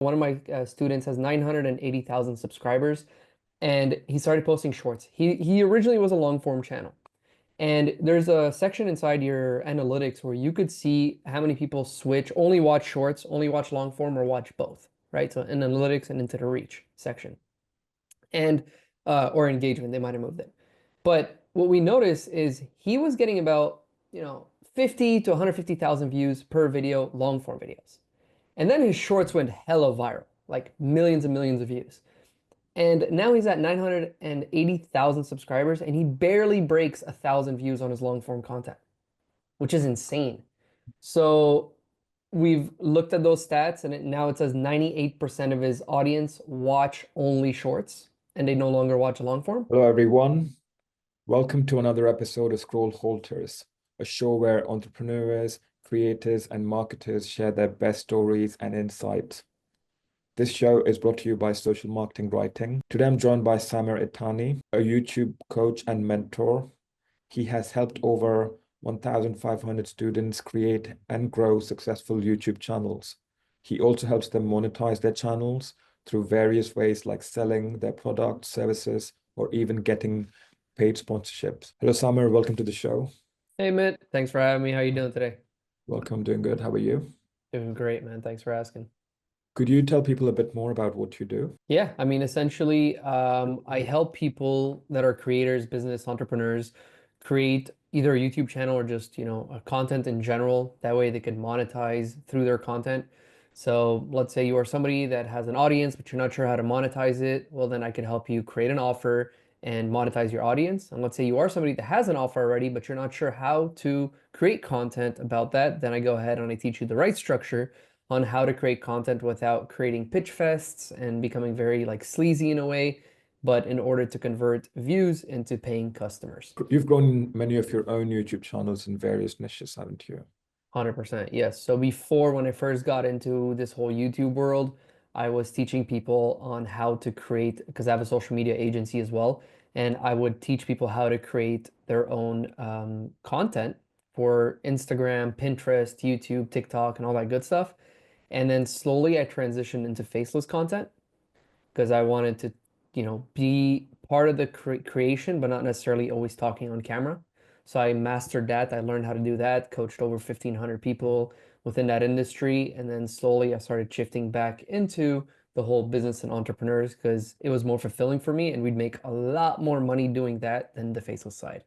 One of my students has 980,000 subscribers, and he started posting shorts. He originally was a long form channel. And there's a section inside your analytics where you could see how many people switch, only watch shorts, only watch long form, or watch both, right? So in analytics and into the reach section. And or engagement, they might have moved it. But what we noticed is he was getting about, 50 to 150,000 views per video, long form videos. And then his shorts went hella viral, like millions and millions of views. And now he's at 980,000 subscribers and he barely breaks 1,000 views on his long form content, which is insane. So we've looked at those stats and now it says 98% of his audience watch only shorts and they no longer watch long form. Hello, everyone. Welcome to another episode of Scroll Halters, a show where entrepreneurs, creators, and marketers share their best stories and insights. This show is brought to you by Social Marketing Writing. Today, I'm joined by Itani, a YouTube coach and mentor. He has helped over 1,500 students create and grow successful YouTube channels. He also helps them monetize their channels through various ways like selling their products, services, or even getting paid sponsorships. Hello, Samir. Welcome to the show. Hey, Mitt. Thanks for having me. How you doing today? Welcome. Doing good. How are you? Doing great, man. Thanks for asking. Could you tell people a bit more about what you do? Yeah, I mean, essentially, I help people that are creators, business entrepreneurs, create either a YouTube channel or just, a content in general. That way they can monetize through their content. So let's say you are somebody that has an audience, but you're not sure how to monetize it. Well, then I could help you create an offer and monetize your audience. And let's say you are somebody that has an offer already, but you're not sure how to create content about that. Then I go ahead and I teach you the right structure on how to create content without creating pitch fests and becoming very like sleazy in a way, but in order to convert views into paying customers. You've grown many of your own YouTube channels in various niches, haven't you? 100%, yes. So before, when I first got into this whole YouTube world, I was teaching people on how to create, because I have a social media agency as well, and I would teach people how to create their own content for Instagram, Pinterest, YouTube, TikTok, and all that good stuff. And then slowly I transitioned into faceless content because I wanted to, be part of the creation, but not necessarily always talking on camera. So I mastered that. I learned how to do that, coached over 1,500 people within that industry. And then slowly I started shifting back into the whole business and entrepreneurs because it was more fulfilling for me and we'd make a lot more money doing that than the faceless side.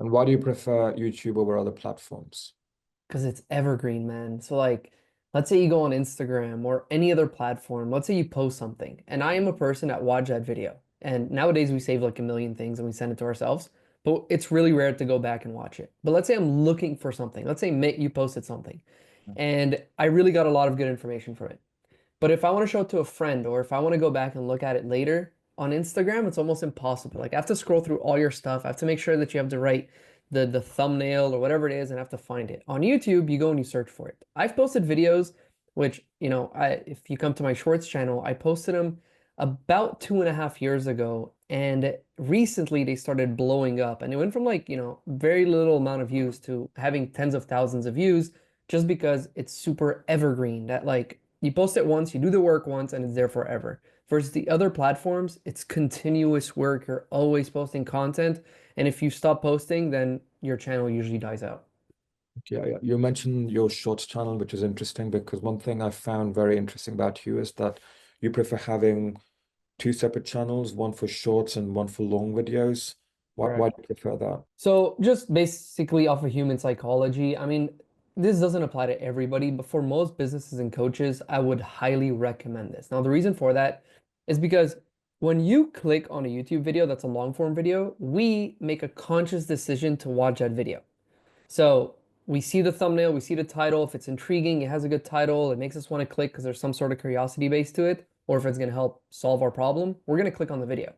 And why do you prefer YouTube over other platforms? Because it's evergreen, man. So like, let's say you go on Instagram or any other platform. Let's say you post something, and I am a person that watch that video. And nowadays we save like a million things and we send it to ourselves, but it's really rare to go back and watch it. But let's say I'm looking for something. Let's say Mitt, you posted something, and I really got a lot of good information from it. But if I want to show it to a friend or if I want to go back and look at it later on Instagram, it's almost impossible. Like I have to scroll through all your stuff. I have to make sure that you have the right the thumbnail or whatever it is and I have to find it. On YouTube, you go and you search for it. I've posted videos which, if you come to my shorts channel, I posted them about 2.5 years ago. And recently they started blowing up and it went from like, very little amount of views to having tens of thousands of views just because it's super evergreen that like you post it once, you do the work once, and it's there forever. Versus the other platforms, it's continuous work. You're always posting content. And if you stop posting, then your channel usually dies out. Yeah. You mentioned your shorts channel, which is interesting because one thing I found very interesting about you is that you prefer having two separate channels, one for shorts and one for long videos. Why do you prefer that? So just basically off of human psychology, I mean, this doesn't apply to everybody, but for most businesses and coaches, I would highly recommend this. Now, the reason for that is because when you click on a YouTube video that's a long form video, we make a conscious decision to watch that video. So we see the thumbnail, we see the title. If it's intriguing, it has a good title, it makes us want to click because there's some sort of curiosity base to it, or if it's going to help solve our problem, we're going to click on the video.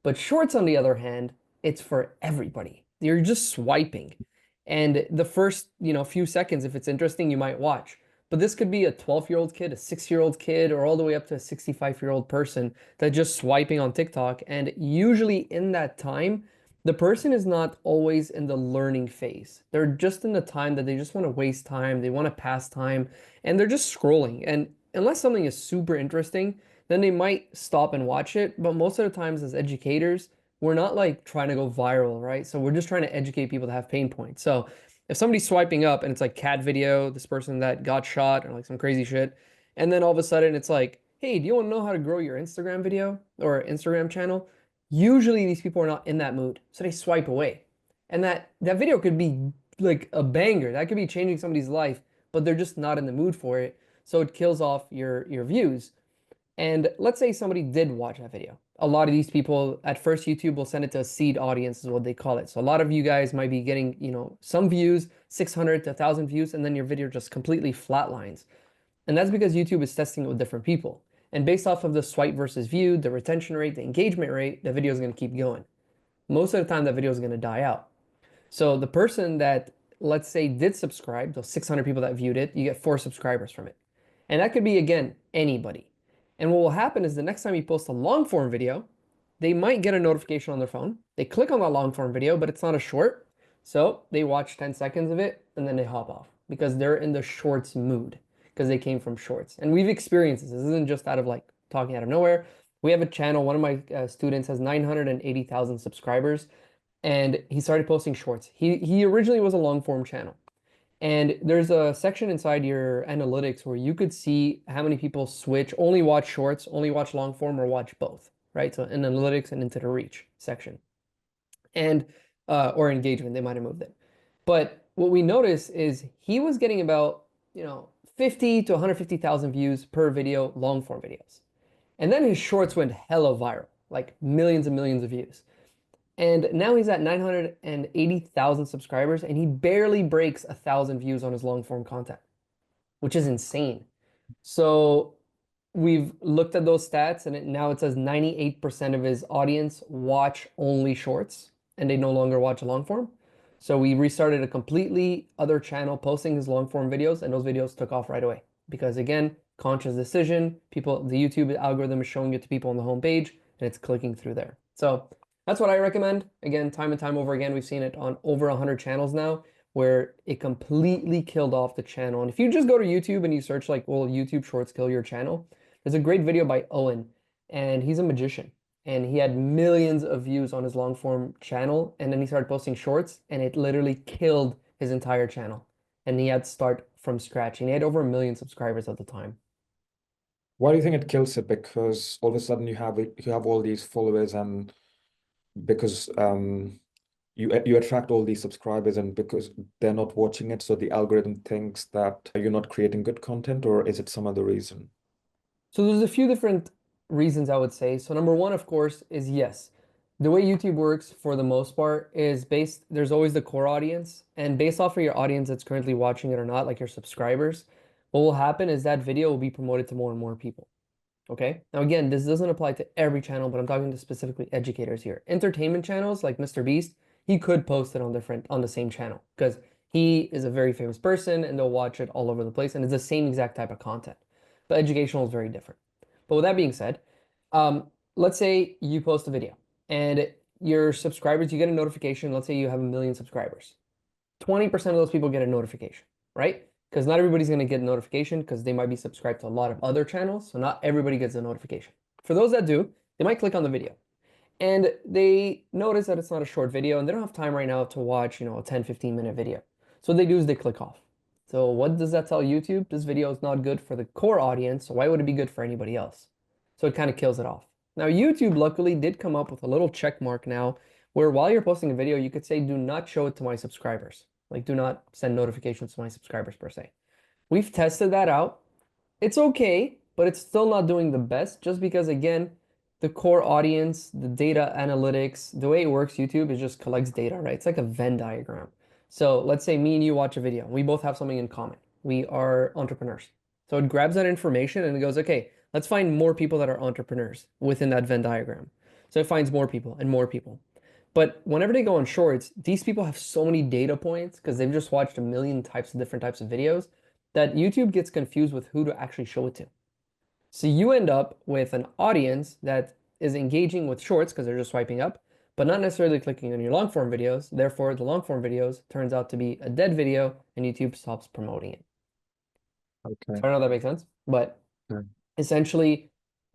But shorts, on the other hand, it's for everybody. You're just swiping. And the first, few seconds, if it's interesting, you might watch. But this could be a 12-year-old kid, a 6-year-old kid, or all the way up to a 65-year-old person that's just swiping on TikTok. And usually in that time, the person is not always in the learning phase. They're just in the time that they just want to waste time, they want to pass time, and they're just scrolling. And unless something is super interesting, then they might stop and watch it. But most of the times as educators, we're not like trying to go viral, right? So we're just trying to educate people that have pain points. So if somebody's swiping up and it's like cat video, this person that got shot or like some crazy shit, and then all of a sudden it's like, hey, do you want to know how to grow your Instagram video or Instagram channel? Usually these people are not in that mood, so they swipe away. And that video could be like a banger. That could be changing somebody's life, but they're just not in the mood for it. So it kills off your views. And let's say somebody did watch that video. A lot of these people at first YouTube will send it to a seed audience is what they call it. So a lot of you guys might be getting, some views, 600 to 1,000 views, and then your video just completely flatlines. And that's because YouTube is testing it with different people. And based off of the swipe versus view, the retention rate, the engagement rate, the video is going to keep going. Most of the time, that video is going to die out. So the person that, let's say, did subscribe, those 600 people that viewed it, you get 4 subscribers from it. And that could be, again, anybody. And what will happen is the next time you post a long form video, they might get a notification on their phone. They click on that long form video, but it's not a short. So they watch 10 seconds of it and then they hop off because they're in the shorts mood because they came from shorts. And we've experienced this. This isn't just out of like talking out of nowhere. We have a channel. One of my students has 980,000 subscribers and he started posting shorts. He originally was a long form channel. And there's a section inside your analytics where you could see how many people switch, only watch shorts, only watch long form, or watch both, right? So in analytics and into the reach section. And or engagement, they might have moved it. But what we noticed is he was getting about, 50 to 150,000 views per video, long form videos. And then his shorts went hella viral, like millions and millions of views. And now he's at 980,000 subscribers and he barely breaks 1,000 views on his long form content, which is insane. So we've looked at those stats and now it says 98% of his audience watch only shorts and they no longer watch long form. So we restarted a completely other channel posting his long form videos and those videos took off right away because again, conscious decision, people, the YouTube algorithm is showing it to people on the homepage and it's clicking through there. So that's what I recommend. Again, time and time over again, we've seen it on over 100 channels now where it completely killed off the channel. And if you just go to YouTube and you search like, will YouTube Shorts kill your channel? There's a great video by Owen and he's a magician and he had millions of views on his long form channel and then he started posting shorts and it literally killed his entire channel. And he had to start from scratch and he had over 1 million subscribers at the time. Why do you think it kills it? Because all of a sudden you have all these followers and because you attract all these subscribers and because they're not watching it, so the algorithm thinks that you're not creating good content, or is it some other reason? So there's a few different reasons I would say. So number one, of course, is yes. The way YouTube works for the most part is there's always the core audience, and based off of your audience that's currently watching it or not, like your subscribers, what will happen is that video will be promoted to more and more people. Okay. Now, again, this doesn't apply to every channel, but I'm talking to specifically educators here. Entertainment channels like Mr. Beast, he could post it on the same channel because he is a very famous person and they'll watch it all over the place and it's the same exact type of content. But educational is very different. But with that being said, let's say you post a video and your subscribers, you get a notification. Let's say you have 1 million subscribers. 20% of those people get a notification, right? Because not everybody's going to get a notification because they might be subscribed to a lot of other channels. So not everybody gets a notification. For those that do, they might click on the video and they notice that it's not a short video and they don't have time right now to watch, a 10, 15-minute video. So what they do is they click off. So what does that tell YouTube? This video is not good for the core audience. So why would it be good for anybody else? So it kind of kills it off. Now, YouTube luckily did come up with a little check mark now where while you're posting a video, you could say, do not show it to my subscribers. Like, do not send notifications to my subscribers per se. We've tested that out. It's okay, but it's still not doing the best just because, again, the core audience, the data analytics, the way it works, YouTube, is just collects data, right? It's like a Venn diagram. So let's say me and you watch a video. We both have something in common. We are entrepreneurs. So it grabs that information and it goes, okay, let's find more people that are entrepreneurs within that Venn diagram. So it finds more people and more people. But whenever they go on shorts, these people have so many data points because they've just watched 1 million different types of videos that YouTube gets confused with who to actually show it to. So you end up with an audience that is engaging with shorts because they're just swiping up, but not necessarily clicking on your long form videos. Therefore, the long form videos turns out to be a dead video and YouTube stops promoting it. So Okay. I don't know if that makes sense, but Okay. Essentially,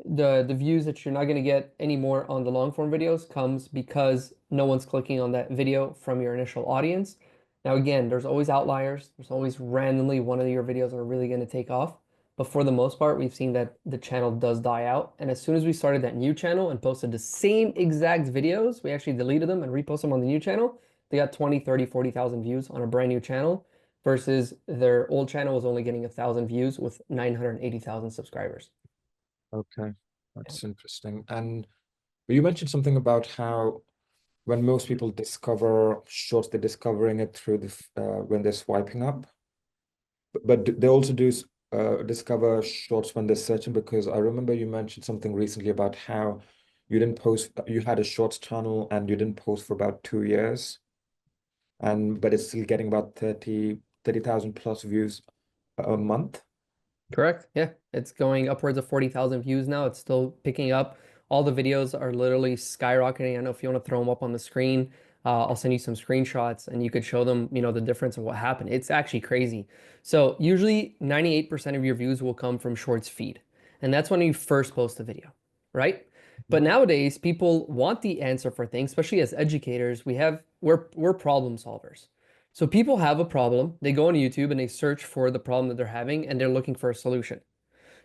the views that you're not going to get anymore on the long form videos comes because no one's clicking on that video from your initial audience. Now, again, there's always outliers. There's always randomly one of your videos are really going to take off. But for the most part, we've seen that the channel does die out. And as soon as we started that new channel and posted the same exact videos, we actually deleted them and reposted them on the new channel. They got 20, 30, 40,000 views on a brand new channel versus their old channel was only getting 1,000 views with 980,000 subscribers. Okay. That's interesting. And you mentioned something about how when most people discover shorts, they're discovering it through when they're swiping up. But they also do discover shorts when they're searching, because I remember you mentioned something recently about how you didn't post, you had a shorts channel and you didn't post for about 2 years, and but it's still getting about 30,000 plus views a month. Correct. Yeah. It's going upwards of 40,000 views now. It's still picking up. All the videos are literally skyrocketing. I don't know if you want to throw them up on the screen. I'll send you some screenshots and you could show them, the difference of what happened. It's actually crazy. So usually 98% of your views will come from Shorts feed. And that's when you first post a video, right? But nowadays people want the answer for things, especially as educators. We're problem solvers. So people have a problem, they go on YouTube and they search for the problem that they're having and they're looking for a solution.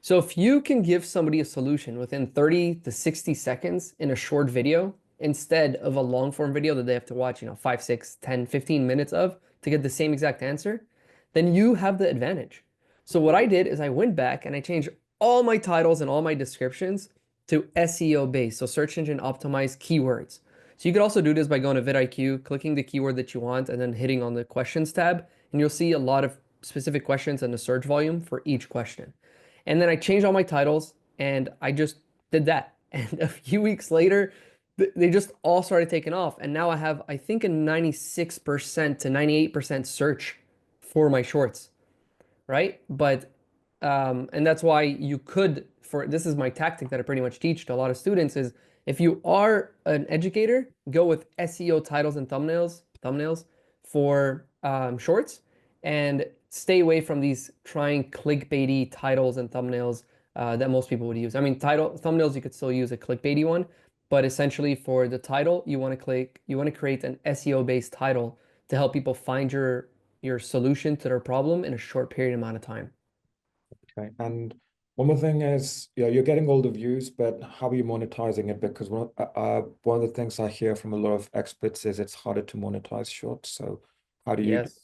So if you can give somebody a solution within 30 to 60 seconds in a short video instead of a long form video that they have to watch, 5, 6, 10, 15 minutes of to get the same exact answer, then you have the advantage. So what I did is I went back and I changed all my titles and all my descriptions to SEO based, so search engine optimized keywords. So you could also do this by going to vidIQ, clicking the keyword that you want, and then hitting on the questions tab, and you'll see a lot of specific questions and the search volume for each question. And then I changed all my titles and I just did that. And a few weeks later, they just all started taking off. And now I have, I think, a 96% to 98% search for my shorts, right? And that's why you could, for this is my tactic that I pretty much teach to a lot of students is if you are an educator, go with SEO titles and thumbnails for shorts, and stay away from these trying clickbaity titles and thumbnails that most people would use. I mean, thumbnails, you could still use a clickbaity one, but essentially for the title, you want to create an SEO based title to help people find your solution to their problem in a short period amount of time. Okay. And one more thing is, yeah, you're getting all the views, but how are you monetizing it? Because one of the things I hear from a lot of experts is it's harder to monetize shorts. So how do you do? Yes.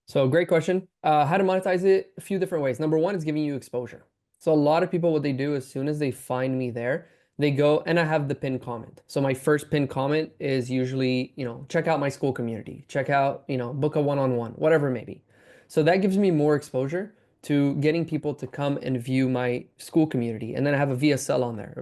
So great question. How to monetize it? A few different ways. Number one is giving you exposure. So a lot of people, what they do as soon as they find me there, they go and I have the pinned comment. So my first pinned comment is usually, check out my school community, check out, book a one-on-one, whatever it may be. So that gives me more exposure to getting people to come and view my school community. And then I have a VSL on there,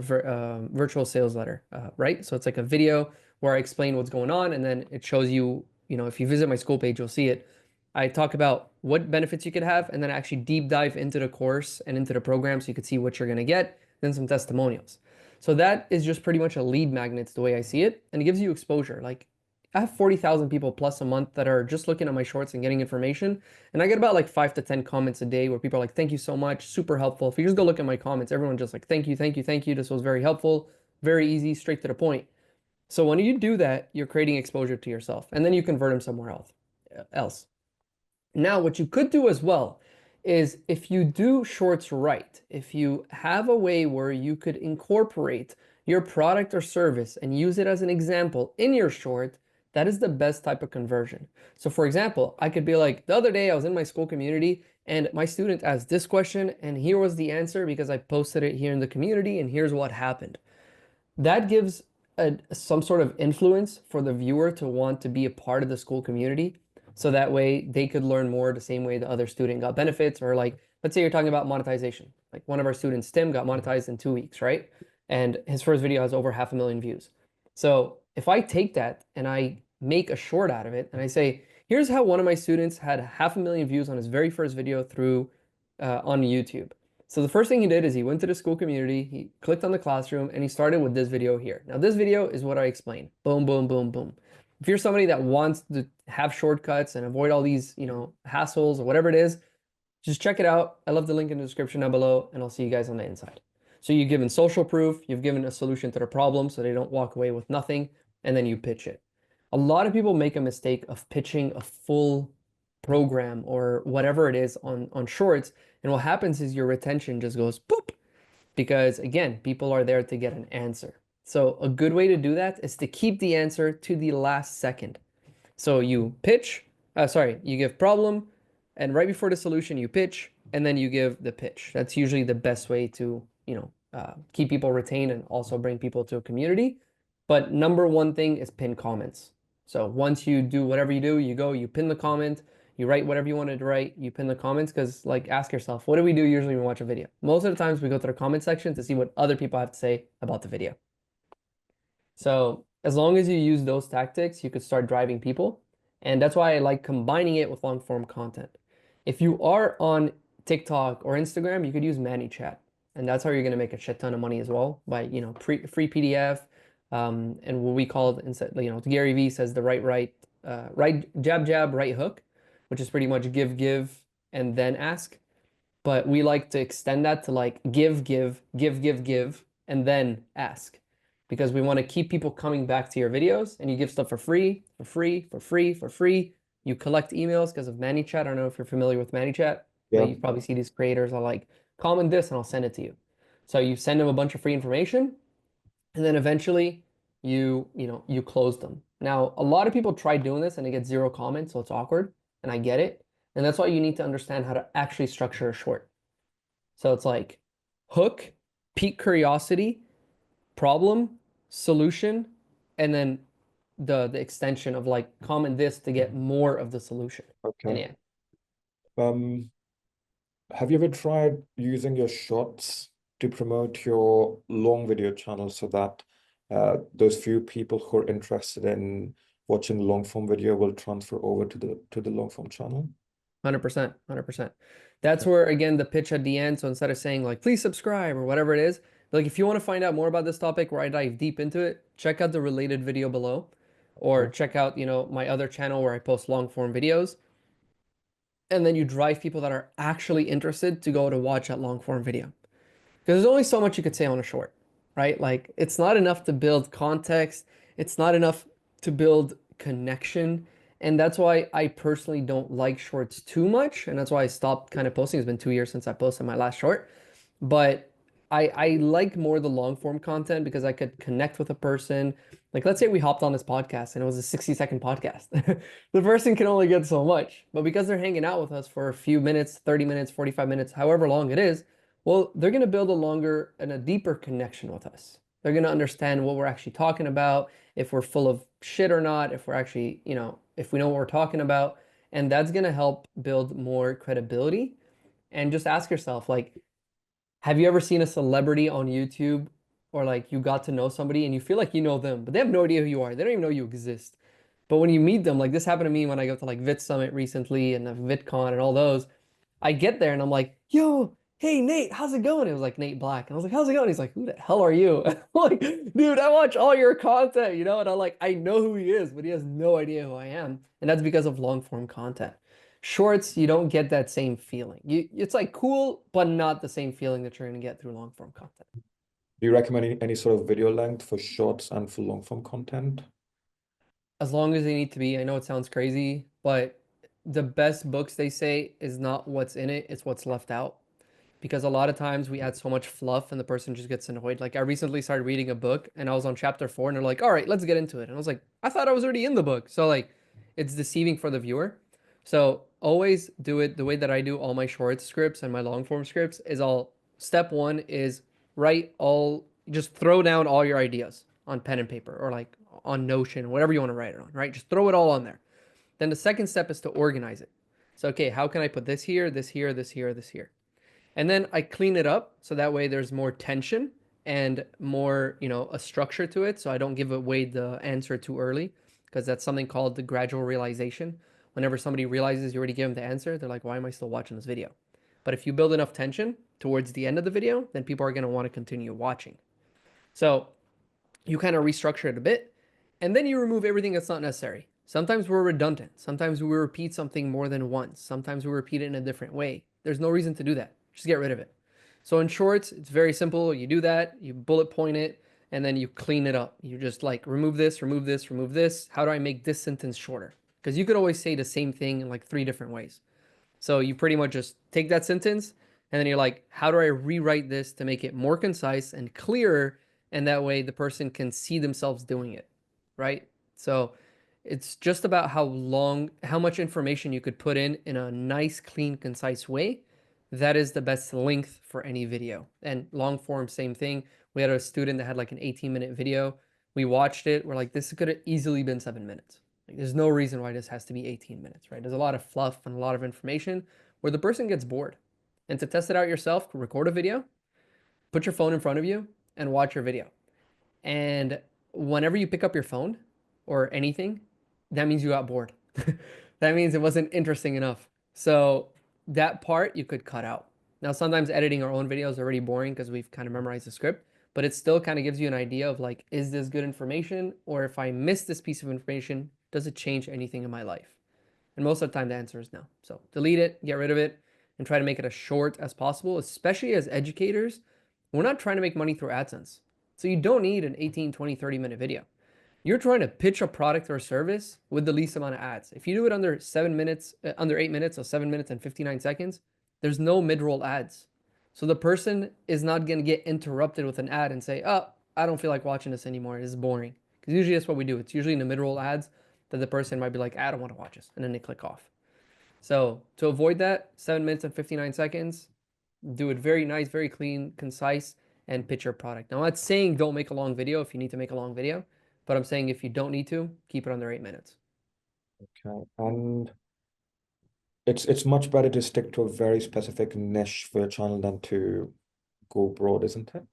virtual sales letter, right? So it's like a video where I explain what's going on and then it shows you, if you visit my school page, you'll see it. I talk about what benefits you could have, and then I actually deep dive into the course and into the program so you could see what you're going to get, then some testimonials. So that is just pretty much a lead magnet, the way I see it, and it gives you exposure. Like I have 40,000 people plus a month that are just looking at my shorts and getting information, and I get about like 5 to 10 comments a day where people are like, "Thank you so much, super helpful." If you just go look at my comments, everyone just like, "Thank you, thank you, thank you. This was very helpful, very easy, straight to the point." So when you do that, you're creating exposure to yourself, and then you convert them somewhere else. Now, what you could do as well is if you do shorts right, if you have a way where you could incorporate your product or service and use it as an example in your short, that is the best type of conversion. So for example, I could be like, the other day I was in my school community and my student asked this question and here was the answer because I posted it here in the community and here's what happened. That gives some sort of influence for the viewer to want to be a part of the school community. So that way they could learn more the same way the other student got benefits. Or like, let's say you're talking about monetization. Like one of our students, Tim, got monetized in 2 weeks, right? And his first video has over 500,000 views. So if I take that and I make a short out of it and I say, here's how one of my students had 500,000 views on his very first video through on YouTube. So the first thing he did is he went to the school community, he clicked on the classroom, and he started with this video here. Now this video is what I explained. Boom, boom, boom, boom. If you're somebody that wants to have shortcuts and avoid all these, hassles or whatever it is, Just check it out. I love the link in the description down below, and I'll see you guys on the inside. So you've given social proof, you've given a solution to the problem so they don't walk away with nothing, and then you pitch it. A lot of people make a mistake of pitching a full program or whatever it is on shorts, and what happens is your retention just goes boop because again, people are there to get an answer. So a good way to do that is to keep the answer to the last second. So you pitch, you give problem, and right before the solution, you pitch, and then you give the pitch. That's usually the best way to, keep people retained and also bring people to a community. But number one thing is pin comments. So once you do whatever you do, you go, you pin the comment, you write whatever you wanted to write, you pin the comments, because like ask yourself, what do we do usually when we watch a video? Most of the times we go to the comment section to see what other people have to say about the video. So as long as you use those tactics, you could start driving people. And that's why I like combining it with long form content. If you are on TikTok or Instagram, you could use ManyChat. And that's how you're going to make a shit ton of money as well by, free PDF. And what we call it, instead, Gary Vee says the right jab, jab, right hook, which is pretty much give, give, and then ask. But we like to extend that to like give, give, give, give, give, and then ask because we want to keep people coming back to your videos and you give stuff for free, for free, for free, for free. You collect emails because of ManyChat. I don't know if you're familiar with ManyChat, but Yeah. you probably see these creators are like, comment this and I'll send it to you. So you send them a bunch of free information and then eventually you close them. Now, a lot of people try doing this and they get zero comments, so it's awkward, and I get it. And that's why you need to understand how to actually structure a short. So it's like hook, pique curiosity, problem, solution, and then the extension of like comment this to get more of the solution. And Okay. yeah, Um, have you ever tried using your shorts to promote your long video channel so that those few people who are interested in watching the long form video will transfer over to the long form channel? 100%, 100%. That's where again the pitch at the end. So instead of saying like please subscribe or whatever it is, like if you want to find out more about this topic where I dive deep into it, check out the related video below, or Okay. check out my other channel where I post long form videos. And then you drive people that are actually interested to go to watch that long form video. Because there's only so much you could say on a short, right? Like it's not enough to build context. It's not enough to build connection. And that's why I personally don't like shorts too much. And that's why I stopped kind of posting. It's been 2 years since I posted my last short. But I like more the long form content because I could connect with a person. Like let's say we hopped on this podcast and it was a 60-second podcast. The person can only get so much. But because they're hanging out with us for a few minutes, 30 minutes, 45 minutes, however long it is, well, they're going to build a longer and a deeper connection with us. They're going to understand what we're actually talking about, if we're full of shit or not, if we're actually, if we know what we're talking about. And that's going to help build more credibility. And just ask yourself, like, have you ever seen a celebrity on YouTube or like you got to know somebody and you feel like you know them, but they have no idea who you are. They don't even know you exist. But when you meet them, like this happened to me when I go to like Vit Summit recently and VidCon and all those, I get there and I'm like, yo, hey Nate, how's it going? It was like Nate Black. And I was like, how's it going? He's like, who the hell are you? I'm like, dude, I watch all your content, And I'm like, I know who he is, but he has no idea who I am. And that's because of long form content. Shorts, you don't get that same feeling. It's like cool, but not the same feeling that you're gonna get through long form content. Do you recommend any sort of video length for shorts and for long form content? As long as they need to be. I know it sounds crazy, but the best books they say is not what's in it, it's what's left out. Because a lot of times we add so much fluff and the person just gets annoyed. Like I recently started reading a book and I was on chapter 4 and they're like, all right, let's get into it. And I was like, I thought I was already in the book. So like it's deceiving for the viewer. So always do it the way that I do all my short scripts and my long form scripts is all step one is just throw down all your ideas on pen and paper or like on Notion, whatever you want to write it on, right? Just throw it all on there. Then the second step is to organize it. So, okay, how can I put this here, this here, this here, this here? And then I clean it up so that way there's more tension and more, a structure to it. So I don't give away the answer too early because that's something called the gradual realization. Whenever somebody realizes you already gave them the answer, they're like, why am I still watching this video? But if you build enough tension towards the end of the video, then people are going to want to continue watching. So you kind of restructure it a bit and then you remove everything that's not necessary. Sometimes we're redundant. Sometimes we repeat something more than once. Sometimes we repeat it in a different way. There's no reason to do that. Just get rid of it. So in shorts, it's very simple. You do that, you bullet point it, and then you clean it up. You just like remove this, remove this, remove this. How do I make this sentence shorter? Because you could always say the same thing in like three different ways. So you pretty much just take that sentence and then you're like, how do I rewrite this to make it more concise and clearer? And that way the person can see themselves doing it, right? So it's just about how long, how much information you could put in a nice, clean, concise way. That is the best length for any video. And long form, same thing. We had a student that had like an 18-minute video. We watched it. We're like, this could have easily been 7 minutes. Like, there's no reason why this has to be 18 minutes, right? There's a lot of fluff and a lot of information where the person gets bored. And to test it out yourself, record a video, put your phone in front of you, and watch your video. And whenever you pick up your phone or anything, that means you got bored. That means it wasn't interesting enough. So that part you could cut out. Now, sometimes editing our own videos is already boring because we've kind of memorized the script, but it still kind of gives you an idea of like, is this good information? Or if I miss this piece of information, does it change anything in my life? And most of the time, the answer is no. So delete it, get rid of it, and try to make it as short as possible, especially as educators. We're not trying to make money through AdSense. So you don't need an 18, 20, 30-minute video. You're trying to pitch a product or a service with the least amount of ads. If you do it under 7 minutes, under 8 minutes, so 7 minutes and 59 seconds, there's no mid-roll ads. So the person is not going to get interrupted with an ad and say, oh, I don't feel like watching this anymore. This is boring. Because usually that's what we do. It's usually in the mid-roll ads that the person might be like, I don't want to watch this. And then they click off. So to avoid that, 7 minutes and 59 seconds, do it very nice, very clean, concise, and pitch your product. Now, I'm not saying don't make a long video if you need to make a long video, but I'm saying if you don't need to, keep it under 8 minutes. Okay. And it's much better to stick to a very specific niche for your channel than to go broad, isn't it?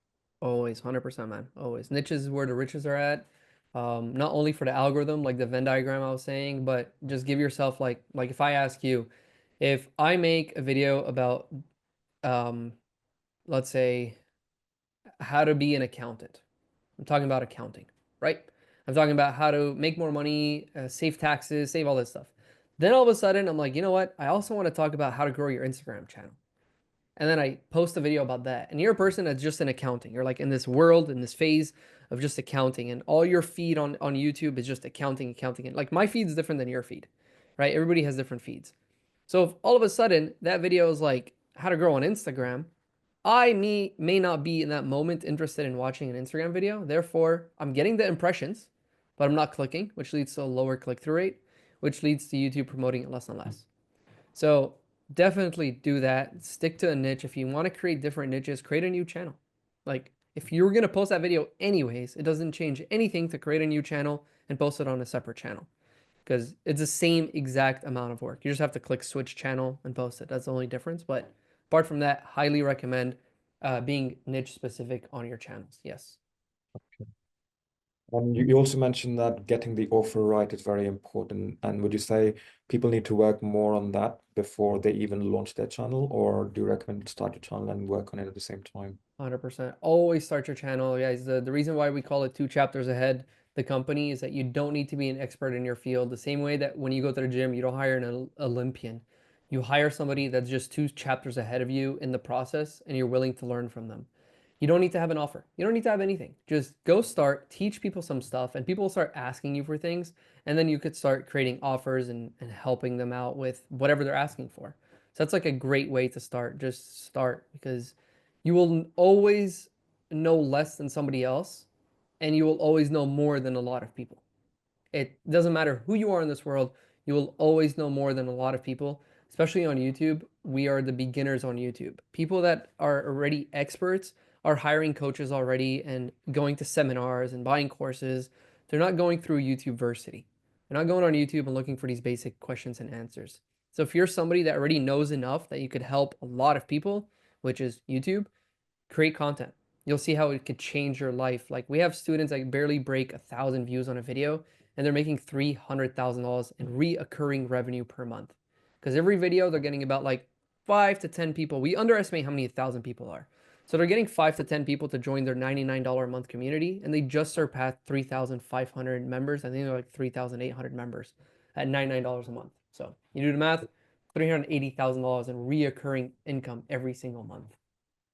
Always, 100%, man. Always. Niches is where the riches are at. Not only for the algorithm, like the Venn diagram I was saying, but just give yourself like if I ask you, if I make a video about, um, let's say, how to be an accountant. I'm talking about accounting, right? I'm talking about how to make more money, save taxes, save all this stuff. Then all of a sudden, I'm like, you know what? I also want to talk about how to grow your Instagram channel. And then I post a video about that. And you're a person that's just in accounting. You're like in this world, in this phase of just accounting. And all your feed on YouTube is just accounting, accounting. And like my feed is different than your feed, right? Everybody has different feeds. So if all of a sudden that video is like how to grow on Instagram, I may not be in that moment interested in watching an Instagram video. Therefore, I'm getting the impressions, but I'm not clicking, which leads to a lower click-through rate, which leads to YouTube promoting it less and less. So definitely do that. Stick to a niche. If you want to create different niches, create a new channel. Like if you're going to post that video anyways, it doesn't change anything to create a new channel and post it on a separate channel because it's the same exact amount of work. You just have to click switch channel and post it. That's the only difference. But apart from that, highly recommend being niche specific on your channels. Yes. And you also mentioned that getting the offer right is very important. And would you say people need to work more on that before they even launch their channel, or do you recommend to start your channel and work on it at the same time? 100%. Always start your channel, guys. The reason why we call it two chapters ahead, the company, is that you don't need to be an expert in your field. The same way that when you go to the gym, you don't hire an Olympian. You hire somebody that's just two chapters ahead of you in the process and you're willing to learn from them. You don't need to have an offer. You don't need to have anything. Just go start, teach people some stuff, and people will start asking you for things. And then you could start creating offers and helping them out with whatever they're asking for. So that's like a great way to start. Just start because you will always know less than somebody else, and you will always know more than a lot of people. It doesn't matter who you are in this world, you will always know more than a lot of people, especially on YouTube. We are the beginners on YouTube. People that are already experts are hiring coaches already and going to seminars and buying courses. They're not going through YouTube Versity. They're not going on YouTube and looking for these basic questions and answers. So if you're somebody that already knows enough that you could help a lot of people, which is YouTube, create content. You'll see how it could change your life. Like we have students that barely break 1,000 views on a video and they're making $300,000 in reoccurring revenue per month. Because every video they're getting about like 5 to 10 people. We underestimate how many 1,000 people are. So they're getting 5 to 10 people to join their $99 a month community and they just surpassed 3,500 members. I think they're like 3,800 members at $99 a month. So you do the math, $380,000 in reoccurring income every single month.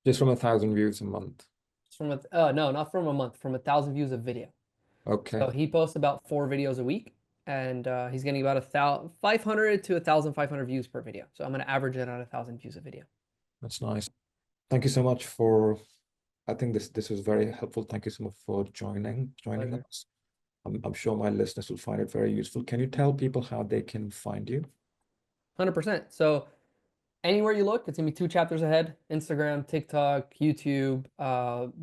Just from 1,000 views a month. It's from no, not from a month, from 1,000 views of video. Okay, So he posts about 4 videos a week, and he's getting about 500 to 1,500 views per video. So I'm gonna average it at 1,000 views a video. that's nice. Thank you so much for. I think this was very helpful. Thank you so much for joining Pleasure. us. I'm sure my listeners will find it very useful. Can you tell people how they can find you? 100%. So anywhere you look, it's gonna be 2 chapters ahead. Instagram, TikTok, YouTube.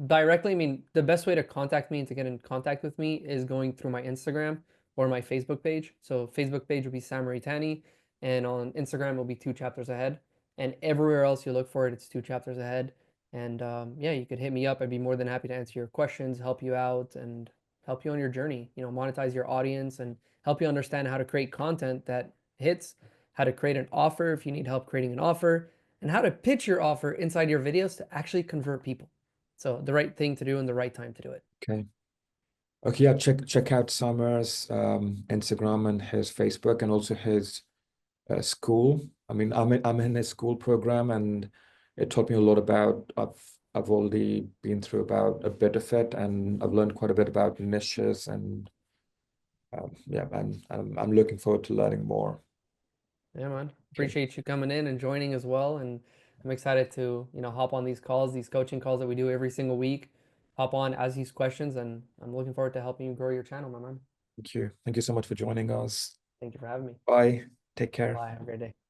Directly, I mean, the best way to contact me and to get in contact with me is going through my Instagram or my Facebook page. So Facebook page will be Samer Itani, and on Instagram will be 2 chapters ahead. And everywhere else you look for it, it's 2 chapters ahead. And yeah, you could hit me up. I'd be more than happy to answer your questions, help you out, and help you on your journey. You know, monetize your audience and help you understand how to create content that hits, how to create an offer if you need help creating an offer, and how to pitch your offer inside your videos to actually convert people. So the right thing to do and the right time to do it. Okay. Okay, yeah, check out Summer's Instagram and his Facebook and also his school. I mean, I'm in his school program and it taught me a lot about I've already been through about a bit of it and I've learned quite a bit about niches and yeah, I'm looking forward to learning more. Yeah, man. Okay, Appreciate you coming in and joining as well. And I'm excited to, hop on these calls, these coaching calls that we do every single week. Hop on, ask these questions, and I'm looking forward to helping you grow your channel, my man. thank you. Thank you so much for joining us. Thank you for having me. Bye. Take care. Bye. Have a great day.